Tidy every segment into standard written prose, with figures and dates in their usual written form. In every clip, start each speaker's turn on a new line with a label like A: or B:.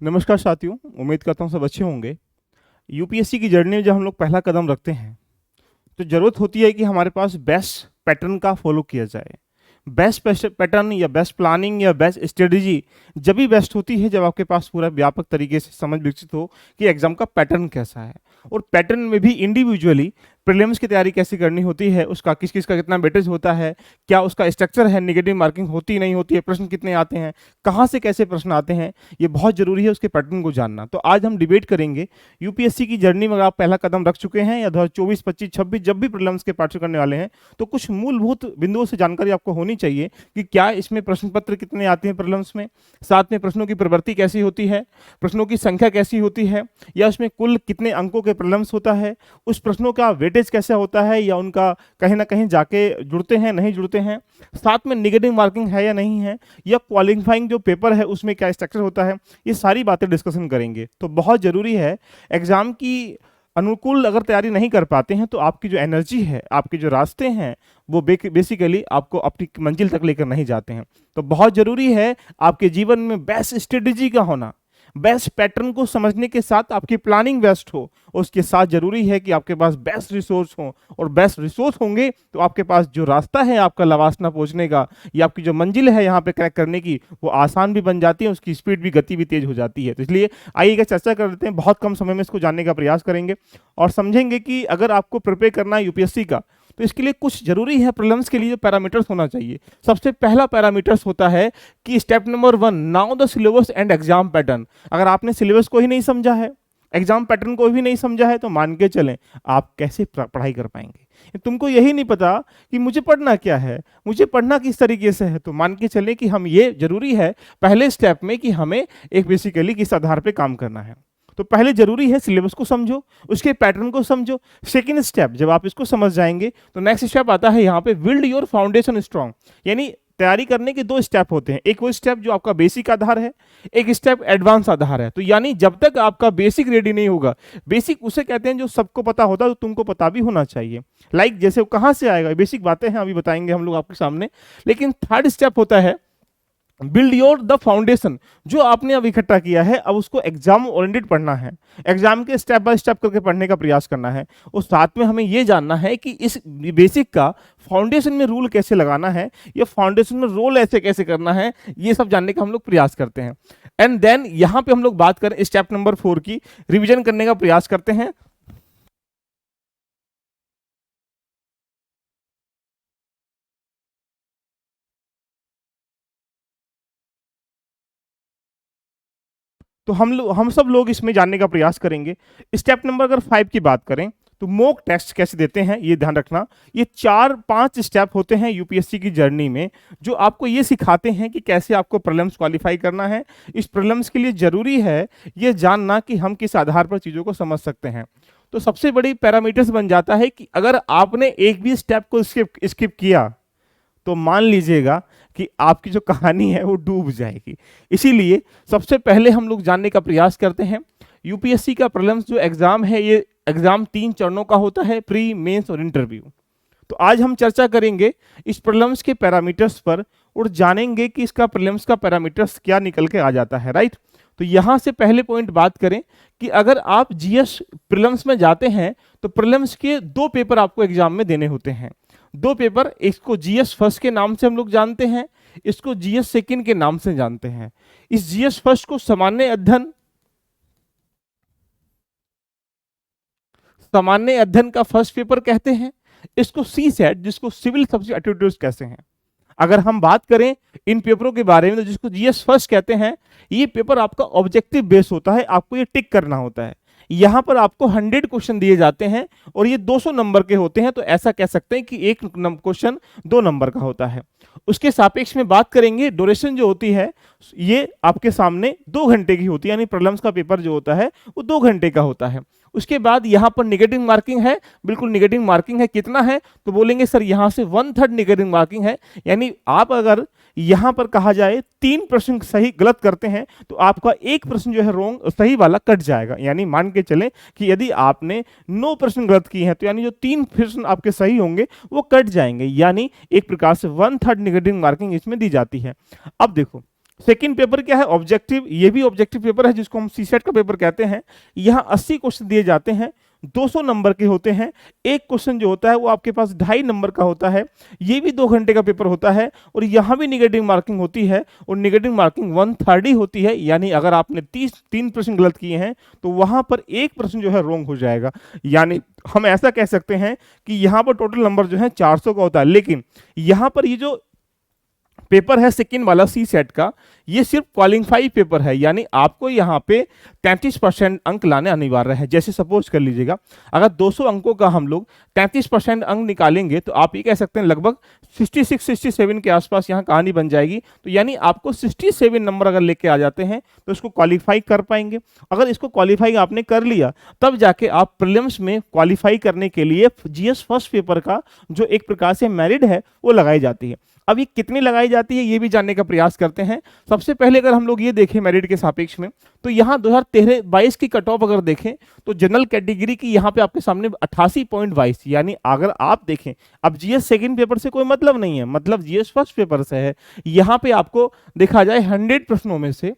A: नमस्कार साथियों, उम्मीद करता हूँ सब अच्छे होंगे। यूपीएससी की जर्नी में जब हम लोग पहला कदम रखते हैं, तो ज़रूरत होती है कि हमारे पास बेस्ट पैटर्न का फॉलो किया जाए। बेस्ट पैटर्न या बेस्ट प्लानिंग या बेस्ट स्ट्रेटजी जब भी बेस्ट होती है जब आपके पास पूरा व्यापक तरीके से समझ विकसित हो कि एग्जाम का पैटर्न कैसा है। और पैटर्न में भी इंडिविजुअली प्रीलिम्स की तैयारी कैसे करनी होती है, उसका किस किस का कितना वेटेज होता है, क्या उसका स्ट्रक्चर है, नेगेटिव मार्किंग होती नहीं होती है, प्रश्न कितने आते हैं, कहाँ से कैसे प्रश्न आते हैं, ये बहुत जरूरी है उसके पैटर्न को जानना। तो आज हम डिबेट करेंगे यूपीएससी की जर्नी में। अगर आप पहला कदम रख चुके हैं या 2024, 25, 26 जब भी प्रीलिम्स के पार्ट करने वाले हैं, तो कुछ मूलभूत बिंदुओं से जानकारी आपको होनी चाहिए कि क्या इसमें प्रश्न पत्र कितने आते हैं प्रीलिम्स में, साथ में प्रश्नों की प्रवृत्ति कैसी होती है, प्रश्नों की संख्या कैसी होती है, या उसमें कुल कितने अंकों के प्रीलिम्स होता है, उस प्रश्नों का वेटेज कैसा होता है या उनका कहीं ना कहीं जाके जुड़ते हैं नहीं जुड़ते हैं, साथ में निगेटिव मार्किंग है या नहीं है, या क्वालिफाइंग जो पेपर है उसमें क्या स्ट्रक्चर होता है। ये सारी बातें डिस्कशन करेंगे। तो बहुत जरूरी है, एग्जाम की अनुकूल अगर तैयारी नहीं कर पाते हैं तो आपकी जो एनर्जी है, आपके जो रास्ते हैं, वो बेसिकली आपको अपनी मंजिल तक लेकर नहीं जाते हैं। तो बहुत जरूरी है आपके जीवन में बेस्ट स्ट्रेटेजी का होना, बेस्ट पैटर्न को समझने के साथ आपकी प्लानिंग बेस्ट हो, और उसके साथ जरूरी है कि आपके पास बेस्ट रिसोर्स हो, और बेस्ट रिसोर्स होंगे तो आपके पास जो रास्ता है आपका लवासना पहुंचने का, या आपकी जो मंजिल है यहाँ पे क्रैक करने की, वो आसान भी बन जाती है, उसकी स्पीड भी, गति भी तेज हो जाती है। तो इसलिए आइएगा चर्चा कर लेते हैं, बहुत कम समय में इसको जानने का प्रयास करेंगे और समझेंगे कि अगर आपको प्रिपेयर करना है यूपीएससी का, तो इसके लिए कुछ जरूरी है प्रीलिम्स के लिए जो पैरामीटर्स होना चाहिए। सबसे पहला पैरामीटर्स होता है कि step number 1, now the syllabus and exam pattern. अगर आपने सिलेबस को ही नहीं समझा है, एग्जाम पैटर्न को भी नहीं समझा है, तो मान के चलें आप कैसे पढ़ाई कर पाएंगे। तुमको यही नहीं पता कि मुझे पढ़ना क्या है, मुझे पढ़ना किस तरीके से है, तो मान के चलें कि हम, ये जरूरी है पहले स्टेप में कि हमें एक बेसिकली किस आधार पे काम करना है। तो पहले जरूरी है सिलेबस को समझो, उसके पैटर्न को समझो। सेकेंड स्टेप जब आप इसको समझ जाएंगे तो नेक्स्ट स्टेप आता है यहाँ पे, बिल्ड योर फाउंडेशन स्ट्रांग। यानी तैयारी करने के दो स्टेप होते हैं, एक वो स्टेप जो आपका बेसिक आधार है, एक स्टेप एडवांस आधार है। तो यानी जब तक आपका बेसिक रेडी नहीं होगा, बेसिक उसे कहते हैं जो सबको पता होता है, तो तुमको पता भी होना चाहिए। जैसे वो कहाँ से आएगा, बेसिक बातें हैं, अभी बताएंगे हम लोग आपके सामने। लेकिन थर्ड स्टेप होता है बिल्ड योर द फाउंडेशन। जो आपने अब इकट्ठा किया है, अब उसको एग्जाम ओरिएंटेड पढ़ना है, एग्जाम के स्टेप बाय स्टेप करके पढ़ने का प्रयास करना है। और साथ में हमें यह जानना है कि इस बेसिक का फाउंडेशन में रूल कैसे लगाना है, या फाउंडेशन में रोल ऐसे कैसे करना है, ये सब जानने का हम लोग प्रयास करते हैं। एंड देन यहाँ पे हम लोग बात करें स्टेप नंबर 4 की, रिविजन करने का प्रयास करते हैं। तो हम सब लोग इसमें जानने का प्रयास करेंगे। स्टेप नंबर अगर 5 की बात करें तो मॉक टेस्ट कैसे देते हैं, ये ध्यान रखना। ये 4-5 स्टेप होते हैं यूपीएससी की जर्नी में, जो आपको ये सिखाते हैं कि कैसे आपको प्रीलिम्स क्वालिफाई करना है। इस प्रीलिम्स के लिए जरूरी है ये जानना कि हम किस आधार पर चीजों को समझ सकते हैं। तो सबसे बड़ी पैरामीटर्स बन जाता है कि अगर आपने एक भी स्टेप को स्किप किया, तो मान लीजिएगा कि आपकी जो कहानी है वो डूब जाएगी। इसीलिए सबसे पहले हम लोग जानने का प्रयास करते हैं, यूपीएससी का प्रीलिम्स जो एग्जाम है, ये एग्जाम 3 चरणों का होता है, प्री, मेंस और इंटरव्यू। तो आज हम चर्चा करेंगे इस प्रीलिम्स के पैरामीटर्स पर, और जानेंगे कि इसका प्रीलिम्स का पैरामीटर्स क्या निकल के आ जाता है, राइट। तो यहां से पहले पॉइंट बात करें कि अगर आप जीएस प्रीलिम्स में जाते हैं, तो प्रीलिम्स के 2 पेपर आपको एग्जाम में देने होते हैं। 2 पेपर, इसको जीएस फर्स्ट के नाम से हम लोग जानते हैं, इसको जीएस सेकंड के नाम से जानते हैं। इस जीएस फर्स्ट को सामान्य अध्ययन का फर्स्ट पेपर कहते हैं। इसको सी सेट, जिसको सिविल सब्जेक्ट एप्टीट्यूड कहते हैं। अगर हम बात करें इन पेपरों के बारे में, तो जिसको जीएस फर्स्ट कहते हैं, ये पेपर आपका ऑब्जेक्टिव बेस होता है, आपको ये टिक करना होता है। यहां पर आपको 100 क्वेश्चन दिए जाते हैं और ये 200 नंबर के होते हैं। तो ऐसा कह सकते हैं कि एक क्वेश्चन 2 नंबर का होता है। उसके सापेक्ष में बात करेंगे, ड्यूरेशन जो होती है ये आपके सामने 2 घंटे की होती है, यानी प्रीलिम्स का पेपर जो होता है वो 2 घंटे का होता है। उसके बाद यहां पर निगेटिव मार्किंग है, बिल्कुल निगेटिव मार्किंग है। कितना है, तो बोलेंगे सर यहां से 1/3 निगेटिव मार्किंग है। यानी आप अगर यहां पर कहा जाए 3 प्रश्न सही गलत करते हैं, तो आपका 1 प्रश्न जो है रॉन्ग, सही वाला कट जाएगा। यानी मान के चलें कि यदि आपने 9 प्रश्न गलत किए हैं, तो यानी जो 3 प्रश्न आपके सही होंगे वो कट जाएंगे। यानी एक प्रकार से 1/3 निगेटिव मार्किंग इसमें दी जाती है। अब देखो, सेकंड पेपर क्या है, ऑब्जेक्टिव, ये भी ऑब्जेक्टिव पेपर है जिसको हम सीसेट का पेपर कहते हैं। यहाँ 80 क्वेश्चन दिए जाते हैं, 200 नंबर के होते हैं। एक क्वेश्चन जो होता है वो आपके पास 2.5 नंबर का होता है। ये भी 2 घंटे का पेपर होता है और यहाँ भी निगेटिव मार्किंग होती है और निगेटिव मार्किंग 1/3 ही होती है। यानी अगर आपने 3 प्रश्न गलत किए हैं तो वहां पर एक प्रश्न जो है रॉन्ग हो जाएगा। यानी हम ऐसा कह सकते हैं कि यहाँ पर टोटल नंबर जो है 400 का होता है। लेकिन यहाँ पर ये जो पेपर है सेकेंड वाला सी सेट का, ये सिर्फ क्वालिफाई पेपर है। यानी आपको यहाँ पे 33% अंक लाने अनिवार्य है। जैसे सपोज कर लीजिएगा, अगर 200 अंकों का हम लोग 33% अंक निकालेंगे तो आप ये कह सकते हैं लगभग 66-67 के आसपास यहाँ कहानी बन जाएगी। तो यानी आपको 67 नंबर अगर लेके आ जाते हैं तो इसको क्वालिफाई कर पाएंगे। अगर इसको क्वालिफाई आपने कर लिया तब जाके आप प्रीलिम्स में क्वालिफाई करने के लिए जीएस फर्स्ट पेपर का जो एक प्रकार से मेरिट है वो लगाई जाती है। अब ये कितनी लगाई जाती है ये भी जानने का प्रयास करते हैं। सबसे पहले अगर हम लोग ये देखें मेरिट के सापेक्ष में, तो यहाँ 2013-22 की कट ऑफ अगर देखें तो जनरल कैटेगरी की यहाँ पे आपके सामने 88.22, यानी अगर आप देखें, अब जीएस सेकंड पेपर से कोई मतलब नहीं है, मतलब जीएस फर्स्ट पेपर से है। यहाँ पे आपको देखा जाए 100 प्रश्नों में से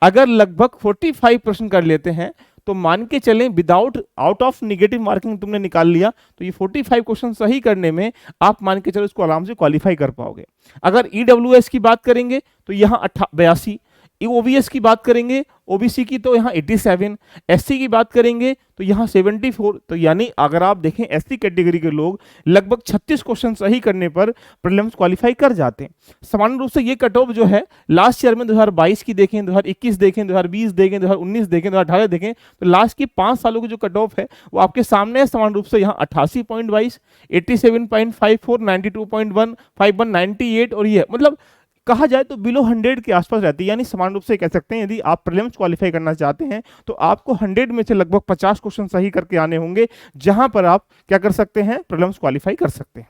A: अगर लगभग 45 प्रश्न कर लेते हैं तो मान के चलें without out of negative marking तुमने निकाल लिया तो ये 45 क्वेश्चन सही करने में आप मान के चलो इसको आराम से क्वालिफाई कर पाओगे। अगर ईडब्ल्यूएस की बात करेंगे तो यहाँ 82, ओबीएस की बात करेंगे ओबीसी की तो यहाँ 87, एससी की बात करेंगे तो यहाँ 74। तो यानी अगर आप देखें एससी कैटेगरी के लोग लगभग 36 क्वेश्चन सही करने पर प्रीलिम्स क्वालिफाई कर जाते हैं। सामान्य रूप से ये कट ऑफ जो है लास्ट ईयर में 2022 की देखें, 2021 देखें, 2020 देखें, 2019 देखें, 2018 देखें, तो लास्ट की 5 सालों की जो कट ऑफ है वो आपके सामने है। सामान्य रूप से यहाँ 88.22, 87.54, 92.1, 51, 98 और ये मतलब कहा जाए तो बिलो 100 के आसपास रहती है। यानी समान रूप से कह सकते हैं यदि आप प्रीलिम्स क्वालिफाई करना चाहते हैं तो आपको 100 में से लगभग 50 क्वेश्चन सही करके आने होंगे, जहां पर आप क्या कर सकते हैं, प्रीलिम्स क्वालिफाई कर सकते हैं।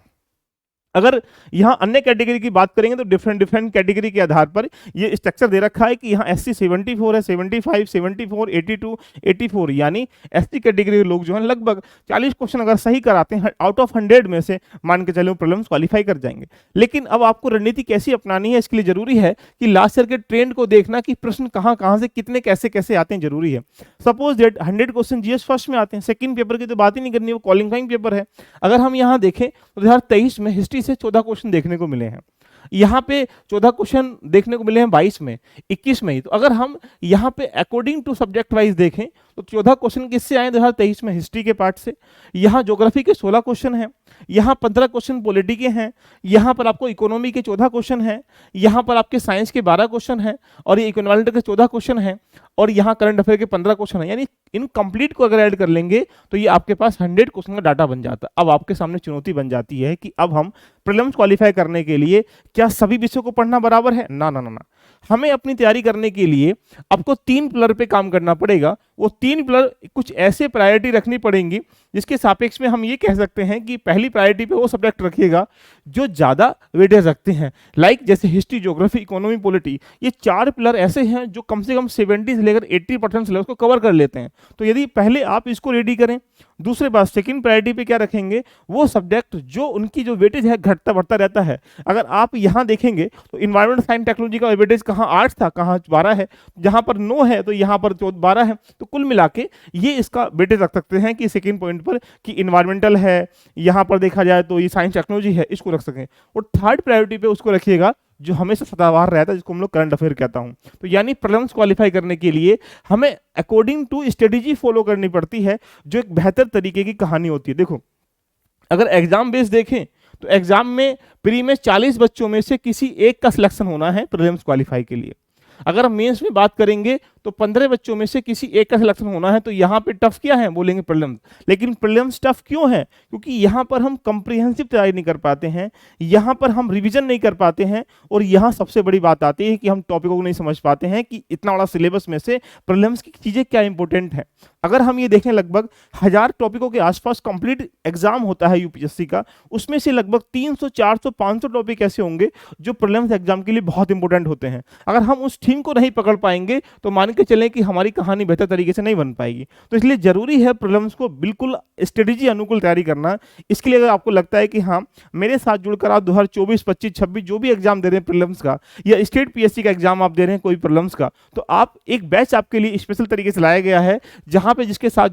A: अगर यहाँ अन्य कैटेगरी की बात करेंगे तो डिफरेंट कैटेगरी के आधार पर ये स्ट्रक्चर दे रखा है कि यहाँ एससी 74 है, 75, 74, 82, 84, यानी एससी कैटेगरी के लोग जो हैं लगभग 40 क्वेश्चन अगर सही कराते हैं आउट ऑफ 100 में से, मान के चलो प्रीलिम्स क्वालिफाई कर जाएंगे। लेकिन अब आपको रणनीति कैसी अपनानी है, इसके लिए जरूरी है कि लास्ट ईयर के ट्रेंड को देखना कि प्रश्न कहाँ से कितने कैसे आते हैं, जरूरी है। Suppose date 100 question GS first में आते हैं, सेकंड पेपर की तो बात ही नहीं करनी, वो क्वालिफाइंग पेपर है। अगर हम यहाँ देखें तो 2023 में हिस्ट्री से 14 क्वेश्चन देखने को मिले हैं, यहाँ पे 14 क्वेश्चन देखने को मिले हैं 22 में, 21 में ही। तो अगर हम यहाँ पे अकॉर्डिंग टू सब्जेक्ट वाइज देखें तो 14 क्वेश्चन किससे आए 2023 में, हिस्ट्री के पार्ट से। यहाँ ज्योग्राफी के 16 क्वेश्चन हैं, यहाँ 15 क्वेश्चन पॉलिटी के हैं, यहाँ पर आपको इकोनॉमी के 14 क्वेश्चन हैं, यहाँ पर आपके साइंस के 12 क्वेश्चन हैं और ये इकोनॉमिक के 14 क्वेश्चन हैं और यहाँ करंट अफेयर के 15 क्वेश्चन हैं। यानी इन कंप्लीट को अगर ऐड कर लेंगे तो ये आपके पास 100 क्वेश्चन का डाटा बन जाता है। अब आपके सामने चुनौती बन जाती है कि अब हम प्रीलिम्स क्वालिफाई करने के लिए क्या सभी विषयों को पढ़ना बराबर है, ना ना ना ना। हमें अपनी तैयारी करने के लिए आपको 3 पिलर पे काम करना पड़ेगा। वो 3 पिलर कुछ ऐसे प्रायोरिटी रखनी पड़ेंगी जिसके सापेक्ष में हम ये कह सकते हैं कि पहली प्रायोरिटी पे वो सब्जेक्ट रखिएगा जो ज्यादा वेटेज रखते हैं, लाइक जैसे हिस्ट्री, ज्योग्राफी, इकोनॉमी, पॉलिटी। ये 4 पिलर ऐसे हैं जो कम से कम 70 से लेकर 80% सिलेबस को कवर कर लेते हैं। तो यदि पहले आप इसको रेडी करें, दूसरे बात सेकंड प्रायोरिटी पे क्या रखेंगे, वो सब्जेक्ट जो उनकी जो वेटेज है घटता बढ़ता रहता है। अगर आप यहाँ देखेंगे तो इन्वायरमेंट साइंस टेक्नोलॉजी का वेटेज कहाँ 8 था, कहाँ 12 है, जहाँ पर 9 है तो यहाँ पर 12 है। तो कुल मिला के ये इसका वेटेज रख सकते हैं कि सेकंड पॉइंट पर कि इन्वायरमेंटल है, यहाँ पर देखा जाए तो ये साइंस टेक्नोलॉजी है, इसको रख सकें। और थर्ड प्रायोरिटी पे उसको रखिएगा जो हमेशा सदाबहार रहता है, जिसको हम लोग करंट अफेयर कहता हूं। तो यानी प्रीलिम्स क्वालिफाई करने के लिए हमें अकॉर्डिंग टू स्ट्रेटेजी फॉलो करनी पड़ती है, जो एक बेहतर तरीके की कहानी होती है। देखो, अगर एग्जाम बेस देखें तो एग्जाम में प्री में 40 बच्चों में से किसी एक का सिलेक्शन होना है प्रीलिम्स क्वालिफाई के लिए। अगर हम मेंस में बात करेंगे तो 15 बच्चों में से किसी एक का सिलेक्शन होना है। तो यहाँ पे टफ क्या है, बोलेंगे प्रीलिम्स। लेकिन प्रीलिम्स टफ क्यों है, क्योंकि यहाँ पर हम कंप्रिहेंसिव तैयारी नहीं कर पाते हैं, यहाँ पर हम रिवीजन नहीं कर पाते हैं, और यहाँ सबसे बड़ी बात आती है कि हम टॉपिकों को नहीं समझ पाते हैं कि इतना बड़ा सिलेबस में से प्रीलिम्स की चीजें क्या इंपॉर्टेंट है। अगर हम ये देखें लगभग 1000 टॉपिकों के आसपास कंप्लीट एग्जाम होता है यूपीएससी का, उसमें से लगभग 300, 400, 500 टॉपिक ऐसे होंगे जो प्रीलिम्स एग्जाम के लिए बहुत इंपॉर्टेंट होते हैं। अगर हम उस थीम को नहीं पकड़ पाएंगे तो मान मान के चलें कि हमारी कहानी बेहतर तरीके से नहीं बन पाएगी। तो इसलिए ज़रूरी है प्रीलिम्स को बिल्कुल स्ट्रेटेजी अनुकूल तैयारी करना। इसके लिए अगर आपको लगता है कि हाँ, मेरे साथ जुड़कर आप 2024, 25, 26 जो भी एग्जाम दे रहे हैं प्रीलिम्स का, या स्टेट पीएससी का एग्जाम आप दे रहे हैं कोई प्रीलिम्स का, तो आप एक बैच आपके लिए स्पेशल तरीके से लाया गया है, जहां पे जिसके साथ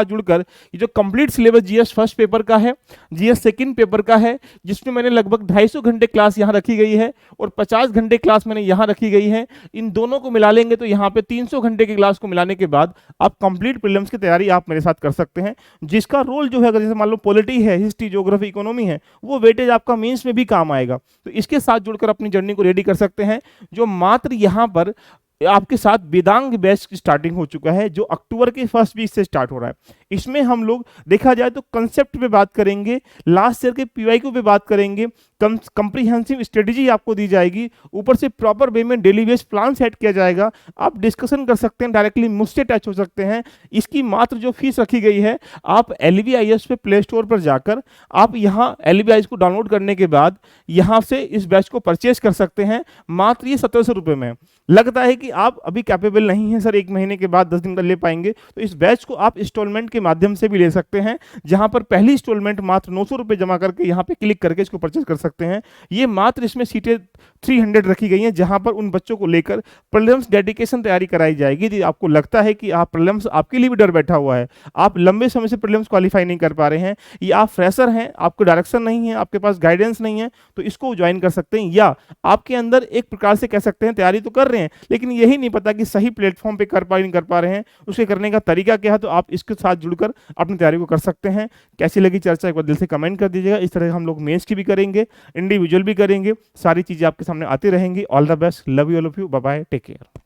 A: जुड़कर ये जो complete syllabus GS first paper का है, जीएस सेकंड पेपर का है, जिसमें मैंने लगभग 250 घंटे क्लास यहाँ रखी गई है और 50 घंटे क्लास मैंने यहाँ रखी गई है। इन दोनों को मिला लेंगे तो यहाँ पे 300 घंटे की क्लास को मिलाने के बाद आप कंप्लीट प्रीलिम्स की तैयारी आप मेरे साथ कर सकते हैं, जिसका रोल जो है, अगर जैसे मान लो पॉलिटी है, हिस्ट्री, ज्योग्राफी, इकोनॉमी है, वो वेटेज आपका मीन्स में भी काम आएगा। तो इसके साथ जुड़कर अपनी जर्नी को रेडी कर सकते हैं, जो मात्र यहाँ पर आपके साथ वेदांग बैच की स्टार्टिंग हो चुका है, जो अक्टूबर के फर्स्ट वीक से स्टार्ट हो रहा है। इसमें हम लोग देखा जाए तो कंसेप्ट पे बात करेंगे, लास्ट ईयर के पीवाईक्यू पे बात करेंगे, कंप्रीहेंसिव स्ट्रेटेजी आपको दी जाएगी, ऊपर से प्रॉपर वे में डेली बेस प्लान सेट किया जाएगा। आप डिस्कशन कर सकते हैं, डायरेक्टली मुझसे टच हो सकते हैं। इसकी मात्र जो फीस रखी गई है, आप LVIS पे प्ले स्टोर पर जाकर आप यहाँ LVIS को डाउनलोड करने के बाद यहाँ से इस बैच को परचेज कर सकते हैं। मात्र ये 1700 रुपये में। लगता है कि आप अभी कैपेबल नहीं है सर, 1 महीने के बाद 10 दिन का ले पाएंगे, तो इस बैच को आप इंस्टॉलमेंट के माध्यम से भी ले सकते हैं, जहां पर पहली इंस्टॉलमेंट मात्र 900 रुपये जमा करके यहाँ पे क्लिक करके इसको परचेज कर सकते हैं। ये मात्र इसमें सीटें 300 रखी गई हैं, जहां पर उन बच्चों को लेकर प्रीलिम्स डेडिकेशन तैयारी कराई जाएगी। यदि आपको लगता है कि आप प्रीलिम्स, आपके लिए भी डर बैठा हुआ है, आप लंबे समय से प्रीलिम्स क्वालिफाई नहीं कर पा रहे हैं, या आप फ्रेशर हैं, आपको डायरेक्शन नहीं है, आपके पास गाइडेंस नहीं है, तो इसको ज्वाइन कर सकते हैं। या आपके अंदर एक प्रकार से कह सकते हैं तैयारी तो कर रहे हैं, लेकिन यही नहीं पता कि सही प्लेटफॉर्म पे नहीं कर पा रहे हैं, उसके करने का तरीका क्या है, तो आप इसके साथ जुड़कर अपनी तैयारी को कर सकते हैं। कैसी लगी चर्चा, एक बार दिल से कमेंट कर दीजिएगा। इस तरह हम लोग मेंस की भी करेंगे, इंडिविजुअल भी करेंगे, सारी चीजें आपके सामने आती रहेंगी। All the best, love you, all of you, bye bye, take care.